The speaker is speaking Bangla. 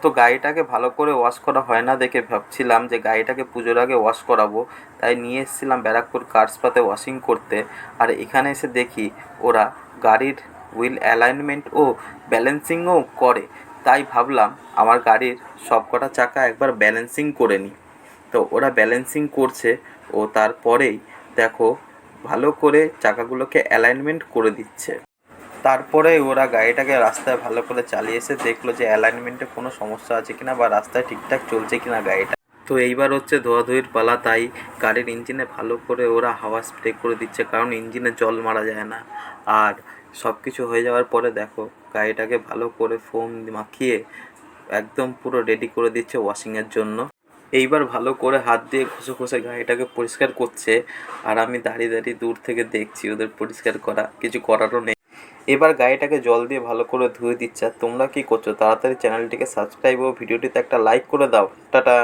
তো গাড়িটাকে ভালো করে ওয়াশ করা হয় না দেখে ভাবছিলাম যে গাড়িটাকে পুজোর আগে ওয়াশ করাবো, তাই নিয়ে এসেছিলাম ব্যারাকপুর কার্সপাতে ওয়াশিং করতে। আর এখানে এসে দেখি ওরা গাড়ির হুইল অ্যালাইনমেন্ট ও ব্যালেন্সিংও করে। তাই ভাবলাম আমার গাড়ির সব কটা চাকা একবার ব্যালেন্সিং করে নিই। তো ওরা ব্যালেন্সিং করছে ও তারপরেই দেখো ভালো করে চাকাগুলোকে অ্যালাইনমেন্ট করে দিচ্ছে। তারপরে ওরা গাড়িটাকে রাস্তায় ভালো করে চালিয়ে এসে দেখলো যে অ্যালাইনমেন্টে কোনো সমস্যা আছে কিনা বা রাস্তায় ঠিকঠাক চলছে কিনা গাড়িটা। তো এইবার হচ্ছে ধোয়াধুয়ির পালা, তাই গাড়ির ইঞ্জিনে ভালো করে ওরা হাওয়া স্প্রে করে দিচ্ছে, কারণ ইঞ্জিনে জল মারা যায় না। আর সব কিছু হয়ে যাওয়ার পরে দেখো গাড়িটাকে ভালো করে ফোম মাখিয়ে একদম পুরো রেডি করে দিচ্ছে ওয়াশিংয়ের জন্য। এইবার ভালো করে হাত দিয়ে ঘষে ঘষে গাড়িটাকে পরিষ্কার করছে, আর আমি দাঁড়িয়ে দাঁড়িয়ে দূর থেকে দেখছি ওদের পরিষ্কার করা, কিছু করারও নেই। এবার গাড়িটাকে জল দিয়ে ভালো করে ধুয়ে দিচ্ছে। আর তোমরা কি করছো? তাড়াতাড়ি চ্যানেলটিকে সাবস্ক্রাইব ও ভিডিওটিতে একটা লাইক করে দাও। টাটা।